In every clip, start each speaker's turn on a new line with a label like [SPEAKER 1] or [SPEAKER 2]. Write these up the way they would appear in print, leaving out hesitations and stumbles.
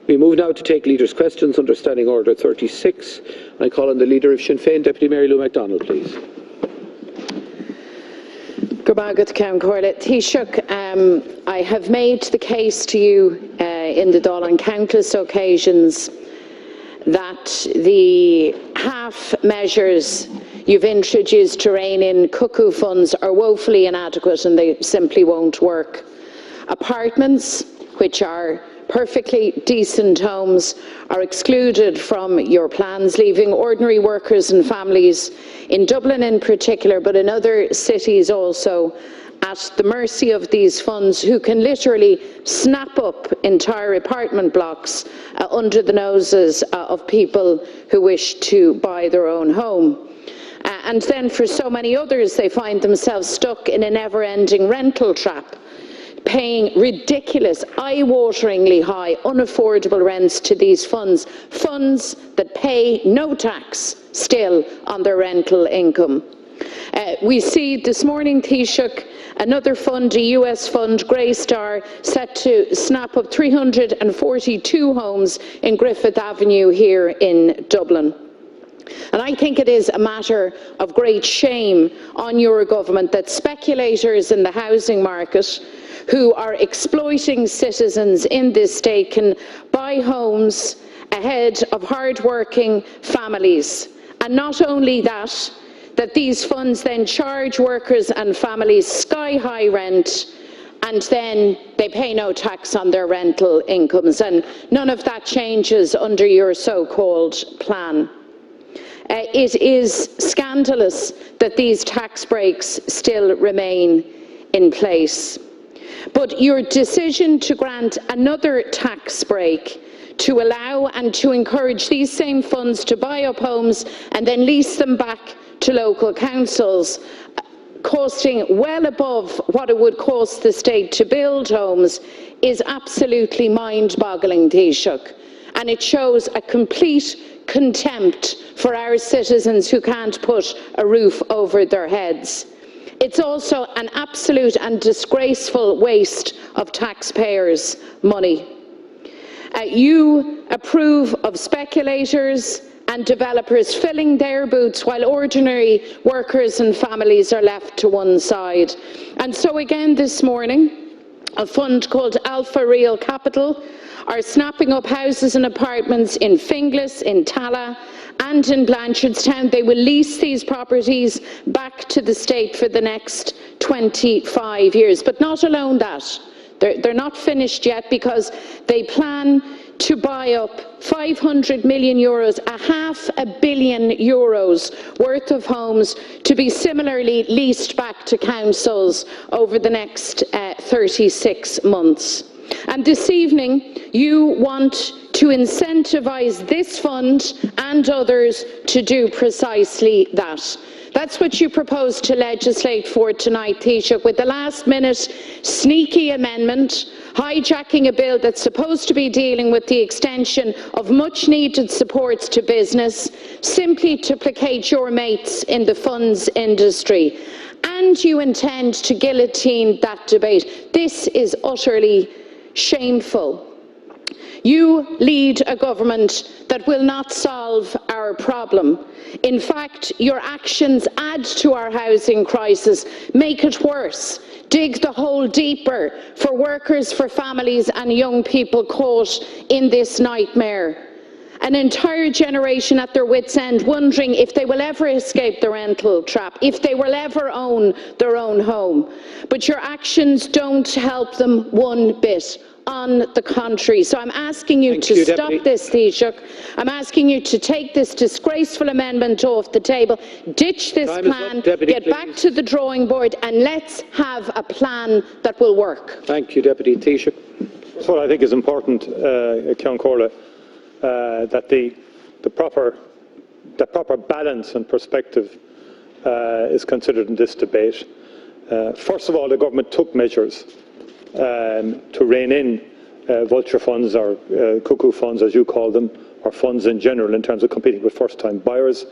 [SPEAKER 1] We move now to take leaders' questions under Standing Order 36. I call on the Leader of Sinn Féin, Deputy Mary Lou McDonald, please.
[SPEAKER 2] I have made the case to you in the Dáil on countless occasions that the half measures you've introduced to rein in Cuckoo Funds are woefully inadequate and they simply won't work. Apartments, which are perfectly decent homes, are excluded from your plans, leaving ordinary workers and families in Dublin in particular, but in other cities also, at the mercy of these funds, who can literally snap up entire apartment blocks under the noses of people who wish to buy their own home. And then for so many others, they find themselves stuck in a never-ending rental trap, paying ridiculous, eye-wateringly high, unaffordable rents to these funds, funds that pay no tax still on their rental income. We see this morning, Taoiseach, another fund, a US fund, Greystar, set to snap up 342 homes in Griffith Avenue here in Dublin. And I think it is a matter of great shame on your government that speculators in the housing market who are exploiting citizens in this state can buy homes ahead of hard-working families. And not only that, that these funds then charge workers and families sky-high rent, and then they pay no tax on their rental incomes. And none of that changes under your so-called plan. It is scandalous that these tax breaks still remain in place. But your decision to grant another tax break to allow and to encourage these same funds to buy up homes and then lease them back to local councils, costing well above what it would cost the state to build homes, is absolutely mind-boggling, Taoiseach. And it shows a complete contempt for our citizens who can't put a roof over their heads. It's also an absolute and disgraceful waste of taxpayers' money. You approve of speculators and developers filling their boots while ordinary workers and families are left to one side. And so again this morning, a fund called Alpha Real Capital are snapping up houses and apartments in Finglas, in Tala and in Blanchardstown. They will lease these properties back to the state for the next 25 years. But not alone that. They're not finished yet, because they plan to buy up 500 million euros, €500 million worth of homes to be similarly leased back to councils over the next 36 months. And this evening, you want to incentivise this fund and others to do precisely that. That's what you propose to legislate for tonight, Taoiseach, with the last-minute sneaky amendment, hijacking a bill that's supposed to be dealing with the extension of much-needed supports to business, simply to placate your mates in the funds industry. And you intend to guillotine that debate. This is utterly shameful. You lead a government that will not solve our problem. In fact, your actions add to our housing crisis, make it worse, dig the hole deeper for workers, for families and young people caught in this nightmare. An entire generation at their wits' end, wondering if they will ever escape the rental trap, if they will ever own their own home. But your actions don't help them one bit. On the contrary. So I'm asking you to stop this, Taoiseach. I'm asking you to take this disgraceful amendment off the table, ditch this plan, get back to the drawing board, and let's have a plan that will work.
[SPEAKER 1] Thank you, Deputy Taoiseach.
[SPEAKER 3] So what I think is important, Ceann Comhairle, that the proper balance and perspective is considered in this debate. First of all, the government took measures to rein in vulture funds, or cuckoo funds as you call them, or funds in general in terms of competing with first-time buyers,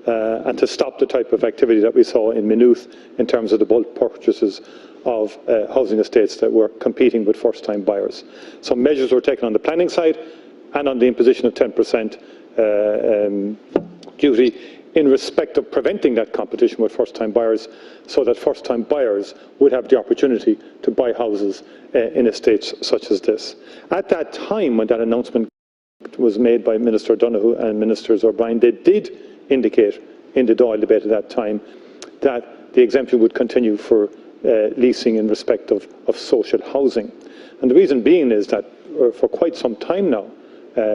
[SPEAKER 3] and to stop the type of activity that we saw in Maynooth in terms of the bulk purchases of housing estates that were competing with first-time buyers. Some measures were taken on the planning side, and on the imposition of 10% duty in respect of preventing that competition with first-time buyers, so that first-time buyers would have the opportunity to buy houses in estates such as this. At that time, when that announcement was made by Minister Donoghue and Ministers O'Brien, they did indicate in the Dáil debate at that time that the exemption would continue for leasing in respect of social housing. And the reason being is that for quite some time now,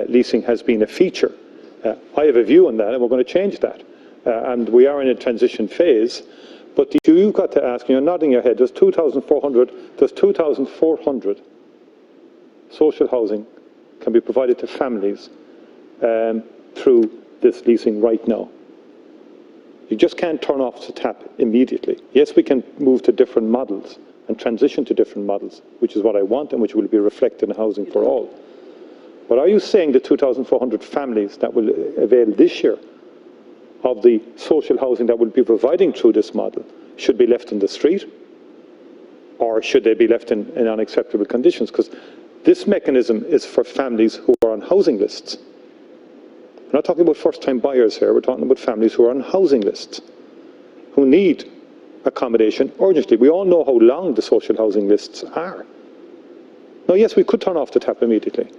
[SPEAKER 3] leasing has been a feature. I have a view on that, and we're going to change that. And we are in a transition phase. But you've got to ask, you're nodding your head, there's 2,400 social housing can be provided to families through this leasing right now. You just can't turn off the tap immediately. Yes, we can move to different models and transition to different models, which is what I want and which will be reflected in Housing for All. But are you saying the 2,400 families that will avail this year of the social housing that will be providing through this model should be left on the street, or should they be left in unacceptable conditions? Because this mechanism is for families who are on housing lists. We're not talking about first-time buyers here, we're talking about families who are on housing lists, who need accommodation urgently. We all know how long the social housing lists are. Now, yes, we could turn off the tap immediately.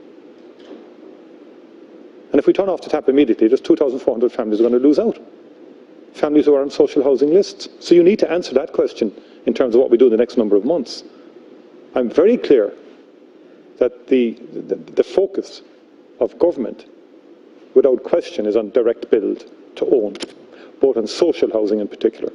[SPEAKER 3] And if we turn off the tap immediately, there's 2,400 families are going to lose out. Families who are on social housing lists. So you need to answer that question in terms of what we do in the next number of months. I'm very clear that the focus of government, without question, is on direct build to own, both on social housing in particular.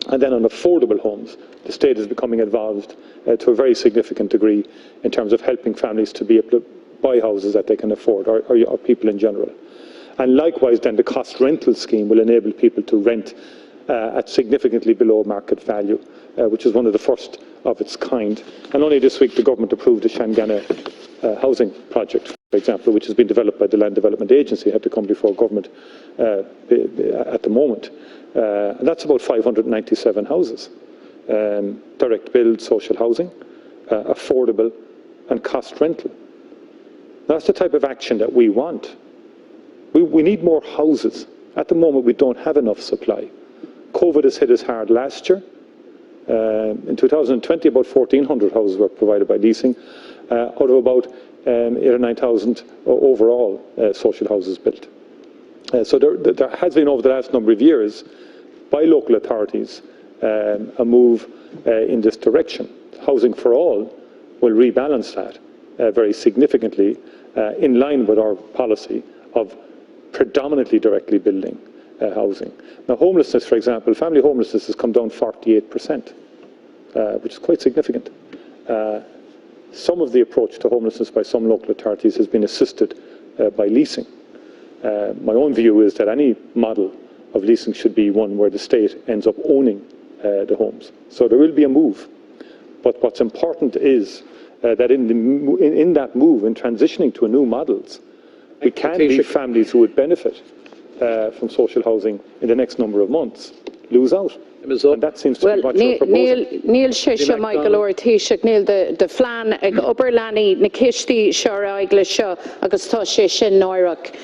[SPEAKER 3] And then on affordable homes, the state is becoming involved to a very significant degree in terms of helping families to be able to buy houses that they can afford, or people in general. And likewise, then, the cost rental scheme will enable people to rent at significantly below market value, which is one of the first of its kind. And only this week, the government approved the Shangana housing project, for example, which has been developed by the Land Development Agency, had to come before government at the moment. And that's about 597 houses. Direct build, social housing, affordable, and cost rental. That's the type of action that we want. We need more houses. At the moment, we don't have enough supply. COVID has hit us hard last year. In 2020, about 1,400 houses were provided by leasing, out of about 8,000 or 9,000 overall social houses built. So there has been, over the last number of years, by local authorities, a move in this direction. Housing for All will rebalance that very significantly, in line with our policy of predominantly directly building housing. Now, homelessness, for example, family homelessness has come down 48%, which is quite significant. Some of the approach to homelessness by some local authorities has been assisted by leasing. My own view is that any model of leasing should be one where the state ends up owning the homes. So there will be a move. But what's important is that in that move, in transitioning to a new models, we can leave families who would benefit from social housing in the next number of months lose out. And that seems to be what you're proposing.
[SPEAKER 2] Neil Shisha, Michael Ortishak, Neil the Flan, Upper Lanny, Nikishti, Shara, Iglisha, Augusta Shishin, Noiruk.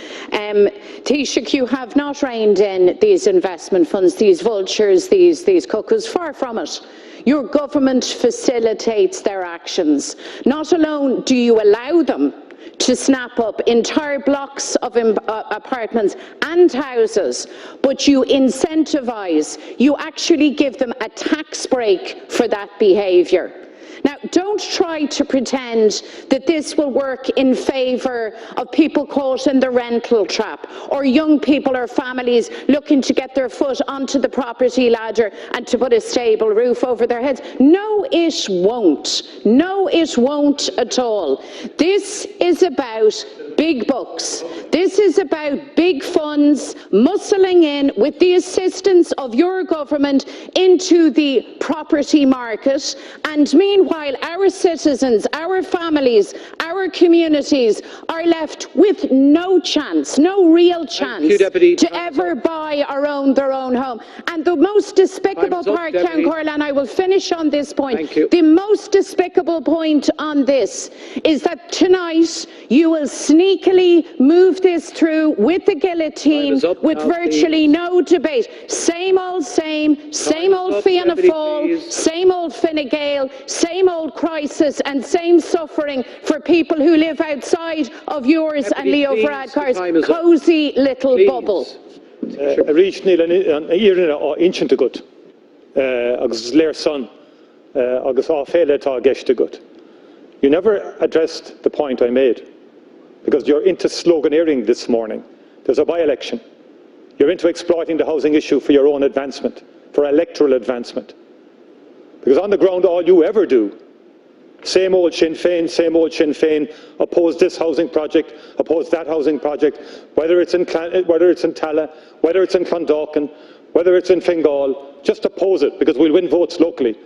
[SPEAKER 2] Taoiseach, you have not reined in these investment funds, these vultures, these cuckoos, far from it. Your government facilitates their actions. Not alone do you allow them to snap up entire blocks of apartments and houses, but you incentivise, you actually give them a tax break for that behaviour. Now, don't try to pretend that this will work in favour of people caught in the rental trap, or young people or families looking to get their foot onto the property ladder and to put a stable roof over their heads. No, it won't. No, it won't at all. This is about big bucks. This is about big funds muscling in with the assistance of your government into the property market, and meanwhile our citizens, our families, our communities are left with no chance, no real chance to ever buy or own their own home. And the most despicable part, Count Corley, and I will finish on this point, the most despicable point on this is that tonight you will sneak sneakily move this through with the guillotine, with
[SPEAKER 1] now,
[SPEAKER 2] virtually no debate. Same old same old Fianna Fáil, same old Fine Gael, same old crisis and same suffering for people who live outside of yours and Leo Varadkar's cosy little bubble.
[SPEAKER 3] A reach níl an íarna á inchanta gut, agus léir son, agus á féile tá gceiste gut. You never addressed the point I made, because you're into sloganeering this morning. There's a by-election. You're into exploiting the housing issue for your own advancement, for electoral advancement. Because on the ground, all you ever do, same old Sinn Féin, oppose this housing project, oppose that housing project, whether it's in Tala, whether it's in Clondalkin, whether it's in Fingal, just oppose it, because we'll win votes locally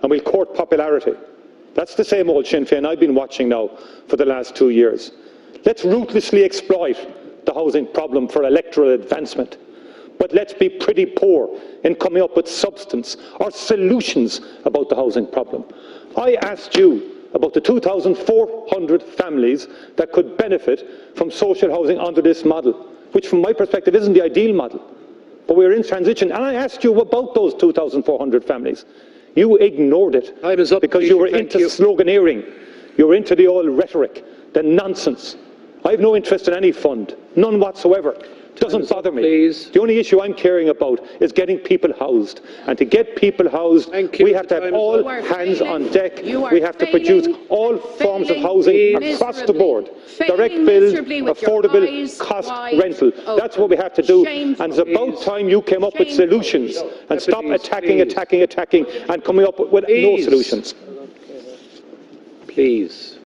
[SPEAKER 3] and we'll court popularity. That's the same old Sinn Féin I've been watching now for the last 2 years. Let's ruthlessly exploit the housing problem for electoral advancement. But let's be pretty poor in coming up with substance or solutions about the housing problem. I asked you about the 2,400 families that could benefit from social housing under this model, which from my perspective isn't the ideal model. But we're in transition, and I asked you about those 2,400 families. You ignored it because you were into sloganeering. You were into the old rhetoric, the nonsense. I have no interest in any fund, none whatsoever. Doesn't bother me. The only issue I'm caring about is getting people housed. And to get people housed, we have to have all hands on deck. We have to produce all forms of housing across the board. Direct build, affordable, cost rental. That's what we have to do. And it's about time you came up with solutions and stop attacking and coming up with no solutions.
[SPEAKER 1] Please.